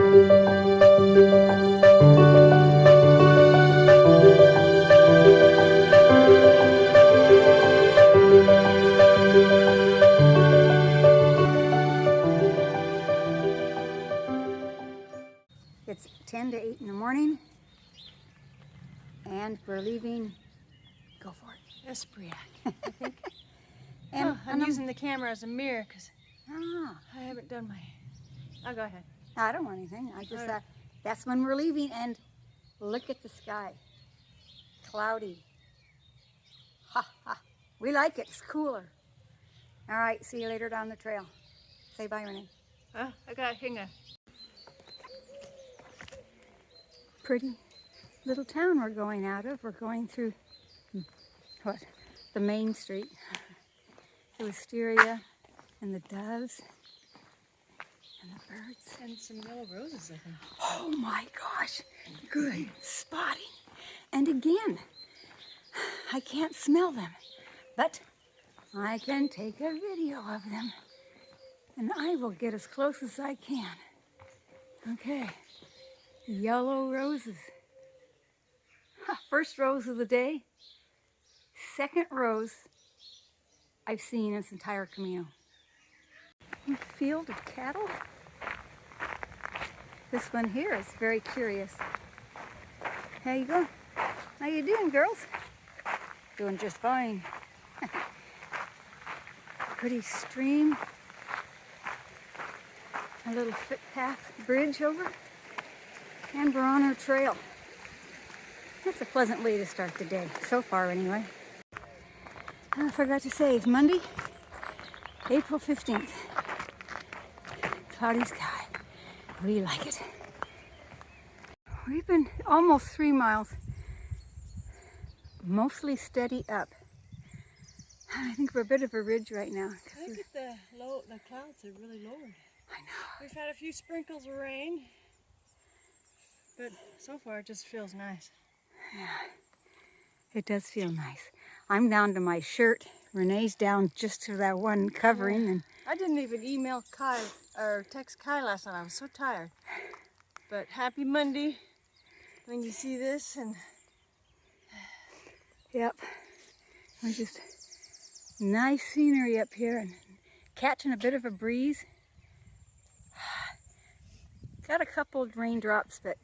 It's 10 to 8 in the morning, and we're leaving. Go for it. Espriac, I think. And I'm using the camera as a mirror because I haven't done my... I'll go ahead. I don't want anything. I just thought that's when we're leaving, and look at the sky. Cloudy. Ha ha. We like it. It's cooler. All right. See you later down the trail. Say bye, Renee. I got Hinga. Pretty little town we're going out of. We're going through what? The main street. The wisteria and the doves and the birds. And some yellow roses, I think. Oh my gosh. Good spotting. And again, I can't smell them, but I can take a video of them, and I will get as close as I can. Okay. Yellow roses. First rose of the day. Second rose I've seen in this entire Camino. A field of cattle. This one here is very curious. How you going? How you doing, girls? Doing just fine. Pretty stream. A little footpath bridge over. And we're on our trail. That's a pleasant way to start the day, so far anyway. I forgot to say, it's Monday, April 15th. Cloudy sky. We like it. We've been almost 3 miles, mostly steady up. I think we're a bit of a ridge right now. Look at the clouds are really lowered. I know. We've had a few sprinkles of rain, but so far it just feels nice. Yeah, it does feel nice. I'm down to my shirt. Renee's down just to that one covering. And I didn't even email Kai or text Kai last night. I was so tired. But happy Monday when you see this. And yep, we're just nice scenery up here and catching a bit of a breeze. Got a couple of raindrops, but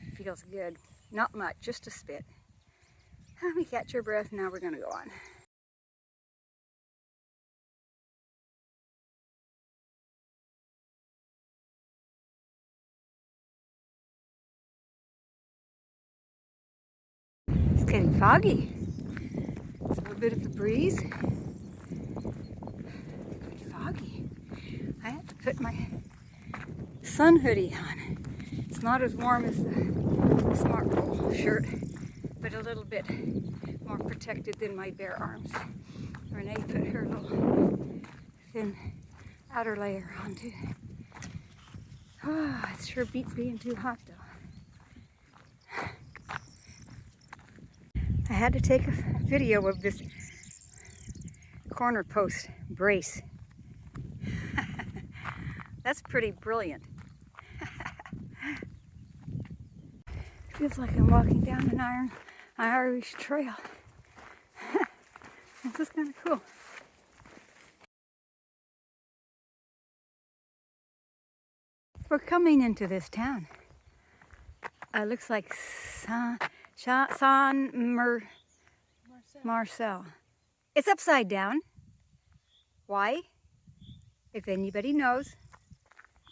it feels good. Not much, just a spit. Let me catch your breath. Now we're going to go on. It's getting foggy. It's a little bit of a breeze. Pretty foggy. I have to put my sun hoodie on. It's not as warm as the Smart Roll shirt, but a little bit more protected than my bare arms. Renee put her little thin outer layer on too. Oh, it sure beats being too hot though. I had to take a video of this corner post brace. That's pretty brilliant. Feels like I'm walking down an Irish trail. This is kind of cool. We're coming into this town. Looks like Marcel. It's upside down. Why? If anybody knows,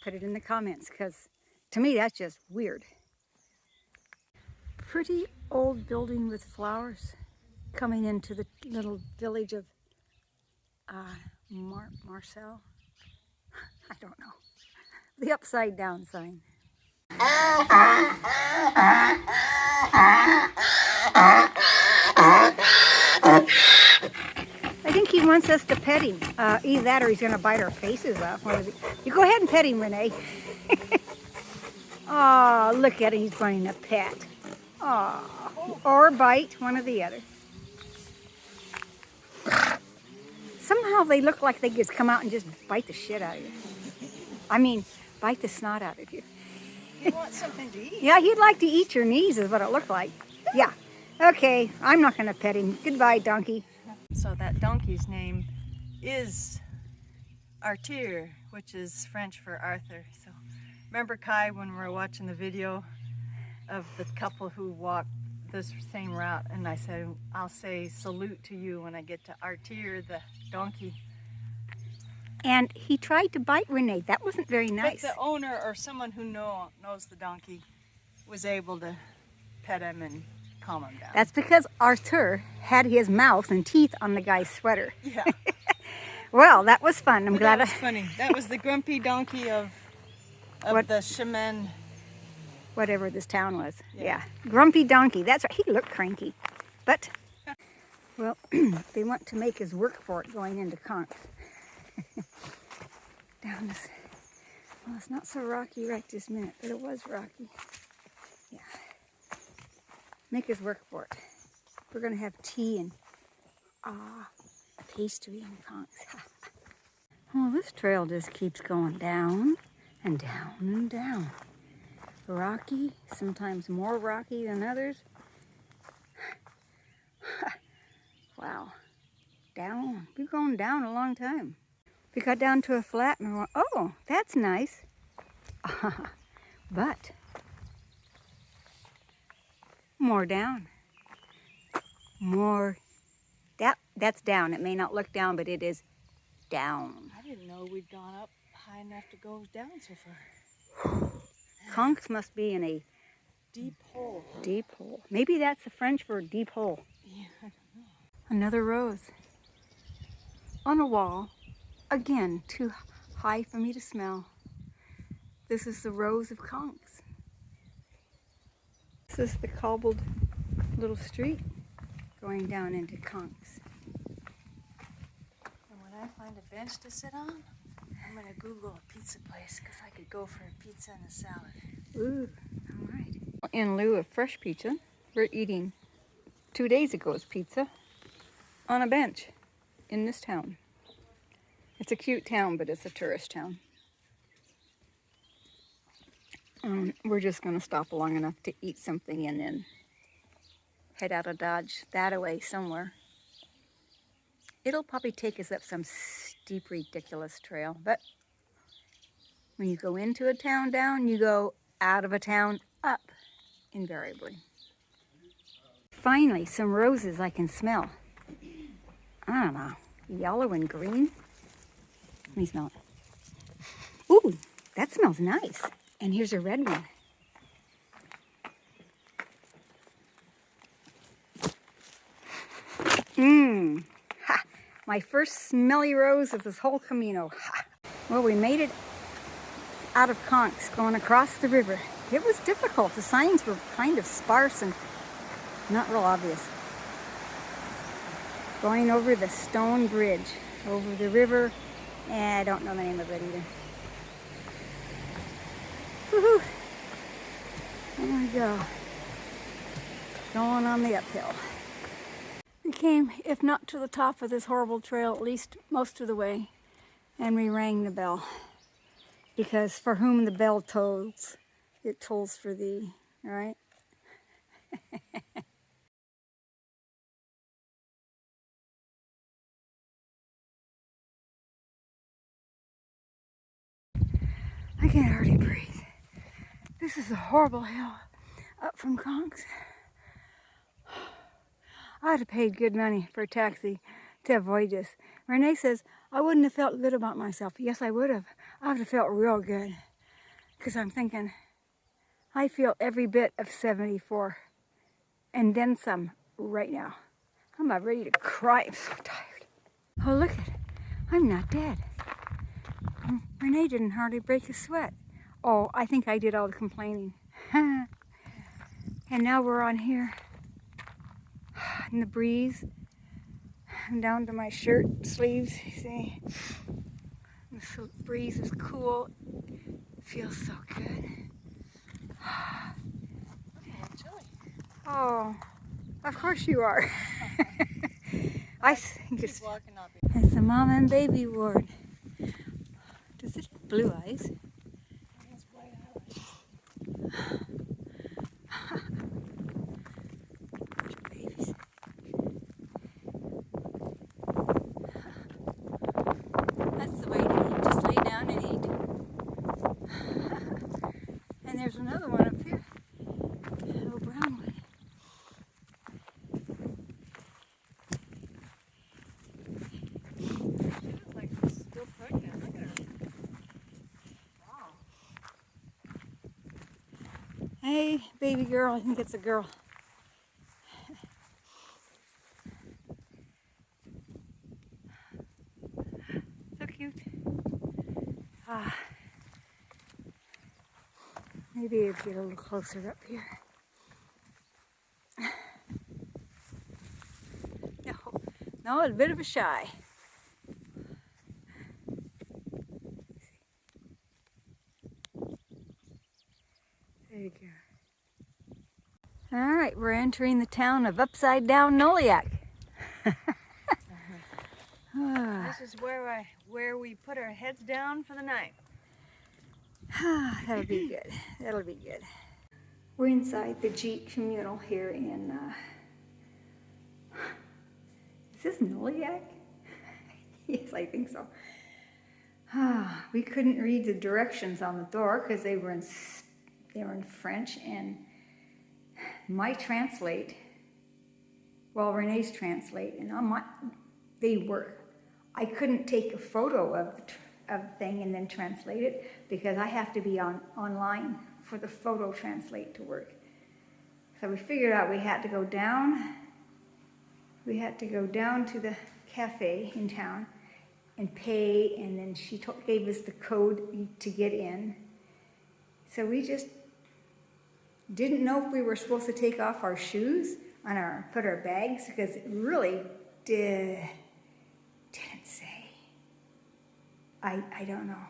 put it in the comments, because to me that's just weird. Pretty old building with flowers coming into the little village of Marcel. I don't know. The upside down sign. I think he wants us to pet him. Either that or he's going to bite our faces off. You go ahead and pet him, Renee. Oh, look at him. He's wanting a pet. Oh, or bite, one or the other. Somehow they look like they just come out and just bite the shit out of you. I mean, bite the snot out of you. He wants something to eat. Yeah, he'd like to eat your knees is what it looked like. Yeah. Okay, I'm not going to pet him. Goodbye, donkey. So that donkey's name is Arthur, which is French for Arthur. So remember, Kai, when we were watching the video of the couple who walked this same route, and I said, I'll say salute to you when I get to Arthur, the donkey. And he tried to bite Renee. That wasn't very nice. But the owner or someone who knows the donkey was able to pet him and calm him down. That's because Arthur had his mouth and teeth on the guy's sweater. Yeah. Well, that was fun. I'm glad. That was funny. That was the grumpy donkey of the Chemin. Whatever this town was. Yeah. Grumpy donkey. That's right. He looked cranky. But, well, they want to make us work for it going into Conques. Down this. Well, it's not so rocky right this minute, but it was rocky. Yeah. Make us work for it. We're going to have tea and pastry in Conques. Well, this trail just keeps going down and down and down. Rocky, sometimes more rocky than others. Wow. Down. We've gone down a long time. We got down to a flat and we went, oh, that's nice. But more down. More. That's down. It may not look down, but it is down. I didn't know we'd gone up high enough to go down so far. Conques must be in a deep hole. Deep hole. Maybe that's the French for deep hole. Yeah, I don't know. Another rose. On a wall. Again, too high for me to smell. This is the rose of Conques. This is the cobbled little street going down into Conques. And when I find a bench to sit on, I'm going to Google a pizza place because I could go for a pizza and a salad. Ooh, all right. In lieu of fresh pizza, we're eating 2 days ago's pizza on a bench in this town. It's a cute town, but it's a tourist town. We're just going to stop long enough to eat something and then head out of Dodge that away somewhere. It'll probably take us up some steep, ridiculous trail, but when you go into a town down, you go out of a town up, invariably. Finally, some roses I can smell. I don't know, yellow and green. Let me smell it. Ooh, that smells nice. And here's a red one. Ha! My first smelly rose of this whole Camino. Ha! Well, we made it out of Conques, going across the river. It was difficult. The signs were kind of sparse and not real obvious. Going over the stone bridge, over the river, and I don't know the name of it either. Woohoo! There we go. Going on the uphill. We came, if not to the top of this horrible trail, at least most of the way, and we rang the bell. Because for whom the bell tolls, it tolls for thee, right? I can hardly breathe. This is a horrible hill up from Conques. I'd have paid good money for a taxi to avoid this. Renee says, I wouldn't have felt good about myself. Yes, I would have. I would have felt real good. Because I'm thinking, I feel every bit of 74. And then some right now. I'm about ready to cry. I'm so tired. Oh, look it. I'm not dead. Renee didn't hardly break a sweat. Oh, I think I did all the complaining. And now we're on here in the breeze. I'm down to my shirt sleeves, you see. The breeze is cool. It feels so good. Oh, of course you are. I think it's the mom and baby ward. Does it have blue eyes? Hey, baby girl. I think it's a girl. So cute. Ah, maybe I'll get a little closer up here. No, a bit of a shy. There you go. All right, we're entering the town of Upside Down Noliac. This is where we put our heads down for the night. That'll be good. That'll be good. We're inside the gite communal here in, is this Noliac? Yes, I think so. We couldn't read the directions on the door because they were in French, and my translate, well, Renee's translate, and they work. I couldn't take a photo of the thing and then translate it because I have to be online for the photo translate to work. So we figured out we had to go down. We had to go down to the cafe in town and pay, and then she gave us the code to get in. So we just didn't know if we were supposed to take off our shoes and put our bags, because it really didn't say. I don't know.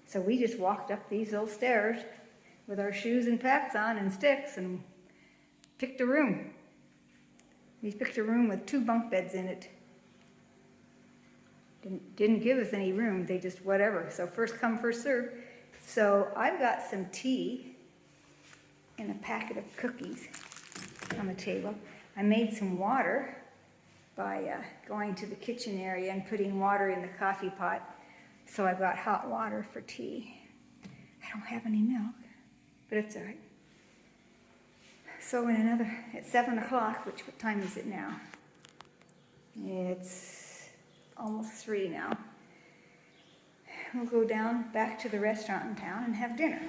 So we just walked up these little stairs with our shoes and packs on and sticks and picked a room. We picked a room with 2 bunk beds in it. Didn't give us any room, they just whatever. So first come, first serve. So I've got some tea and a packet of cookies on the table. I made some water by going to the kitchen area and putting water in the coffee pot. So I've got hot water for tea. I don't have any milk, but it's all right. So at 7 o'clock, what time is it now? It's almost 3 now. We'll go down back to the restaurant in town and have dinner.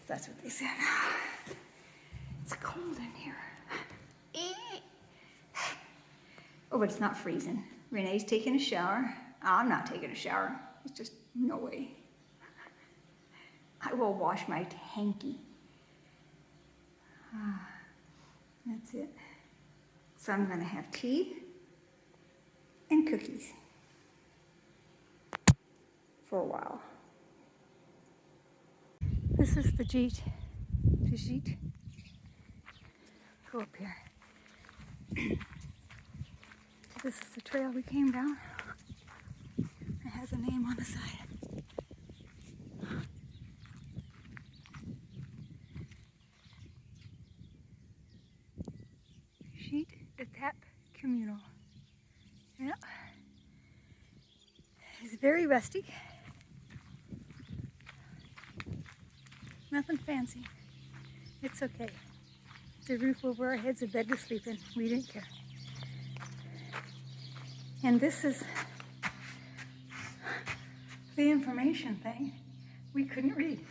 That's what they said. It's cold in here. Oh, but it's not freezing. Renee's taking a shower. I'm not taking a shower. It's just no way. I will wash my hanky. That's it. So I'm going to have tea and cookies for a while. This is the gite. The gite. Go up here. So this is the trail we came down. It has a name on the side. Gite Etap Communal. Yeah. It's very rustic. Nothing fancy. It's okay. It's a roof over our heads, a bed to sleep in. We didn't care. And this is the information thing we couldn't read.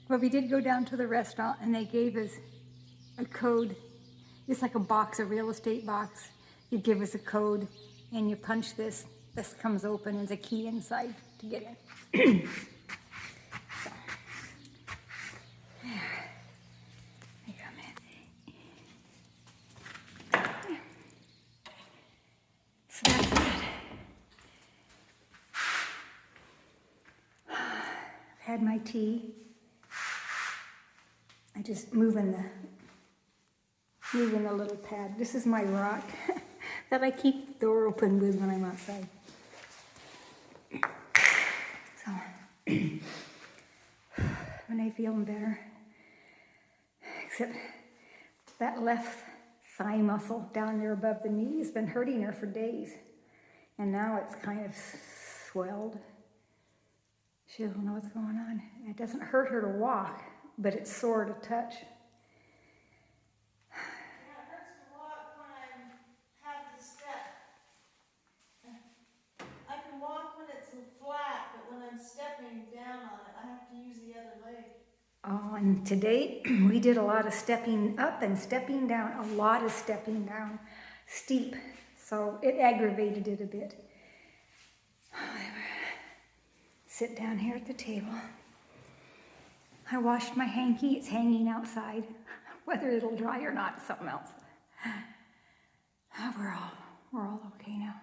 But we did go down to the restaurant and they gave us a code. It's like a box, a real estate box. You give us a code and you punch this. This comes open and there's a key inside to get in. So, yeah. They come in. Yeah. So that's it. I've had my tea. I just moving the little pad. This is my rock that I keep the door open with when I'm outside. So, Renee feeling better. Except that left thigh muscle down there above the knee has been hurting her for days. And now it's kind of swelled. She doesn't know what's going on. It doesn't hurt her to walk, but it's sore to touch. Stepping down on it, I have to use the other leg. Oh, and today we did a lot of stepping up and stepping down, a lot of stepping down, steep. So it aggravated it a bit. Sit down here at the table. I washed my hanky, it's hanging outside. Whether it'll dry or not, something else. We're all okay now.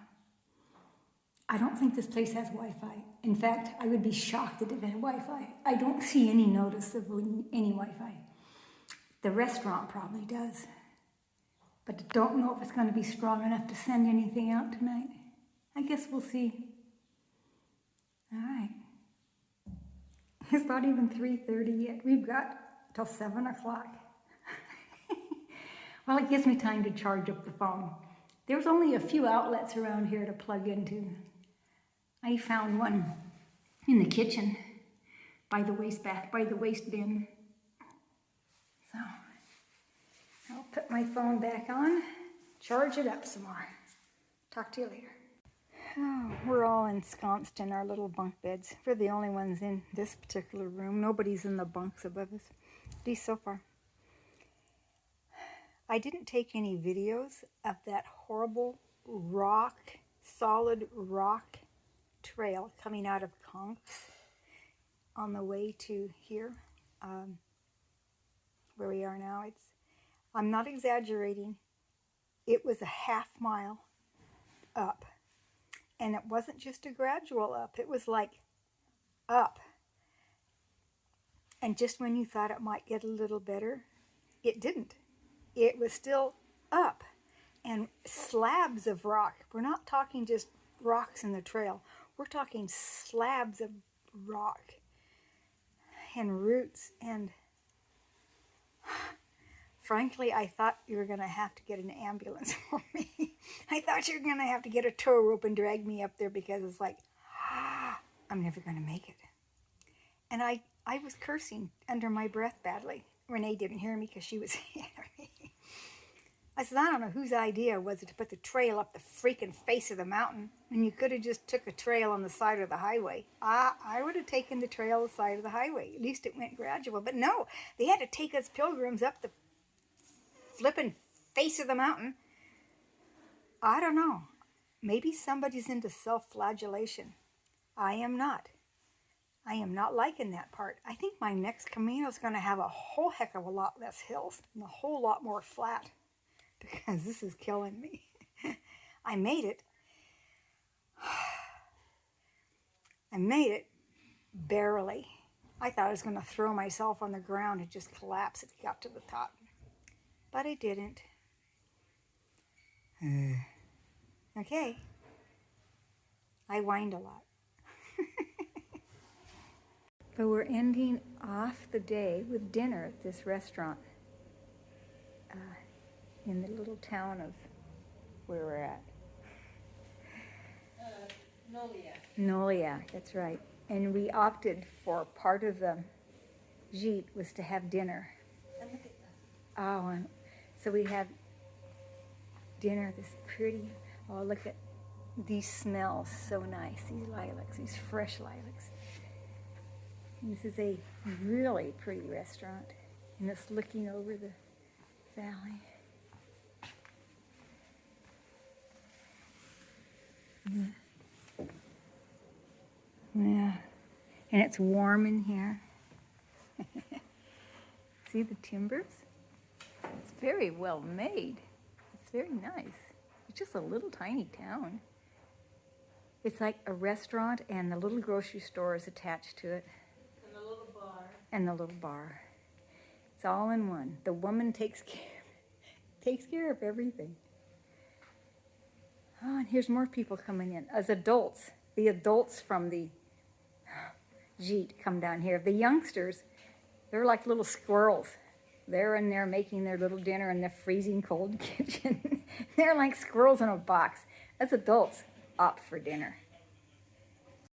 I don't think this place has Wi-Fi. In fact, I would be shocked if it had Wi-Fi. I don't see any notice of any Wi-Fi. The restaurant probably does. But I don't know if it's going to be strong enough to send anything out tonight. I guess we'll see. All right. It's not even 3:30 yet. We've got till 7 o'clock. Well, it gives me time to charge up the phone. There's only a few outlets around here to plug into. I found one in the kitchen by the waste bin. So I'll put my phone back on, charge it up some more. Talk to you later. Oh, we're all ensconced in our little bunk beds. We're the only ones in this particular room. Nobody's in the bunks above us, at least so far. I didn't take any videos of that horrible solid rock trail coming out of Conques on the way to here, where we are now. I'm not exaggerating. It was a half mile up. And it wasn't just a gradual up, it was like up. And just when you thought it might get a little better, it didn't. It was still up. And slabs of rock. We're not talking just rocks in the trail. We're talking slabs of rock and roots. And frankly, I thought you were going to have to get an ambulance for me. I thought you were going to have to get a tow rope and drag me up there because it's like, I'm never going to make it. And I was cursing under my breath badly. Renee didn't hear me because she was hearing me. I said, I don't know whose idea was it to put the trail up the freaking face of the mountain when you could have just took a trail on the side of the highway. I would have taken the trail on the side of the highway. At least it went gradual. But no, they had to take us pilgrims up the flipping face of the mountain. I don't know. Maybe somebody's into self-flagellation. I am not. I am not liking that part. I think my next Camino is going to have a whole heck of a lot less hills and a whole lot more flat because this is killing me. I made it. I made it barely. I thought I was going to throw myself on the ground and just collapse if it got to the top. But I didn't. Okay. I whined a lot. But we're ending off the day with dinner at this restaurant in the little town of where we're at. Nolia, that's right. And we opted for part of the gite was to have dinner. And look at that. Oh, and so we have dinner, this pretty, oh, look at these smells so nice, these lilacs, these fresh lilacs. And this is a really pretty restaurant, and it's looking over the valley. Yeah, and it's warm in here. See the timbers? It's very well made. It's very nice. It's just a little tiny town. It's like a restaurant and the little grocery store is attached to it. And the little bar. And the little bar. It's all in one. The woman takes care of everything. Oh, and here's more people coming in. As adults, the adults from the gite come down here. The youngsters, they're like little squirrels. They're in there making their little dinner in the freezing cold kitchen. They're like squirrels in a box. As adults, opt for dinner.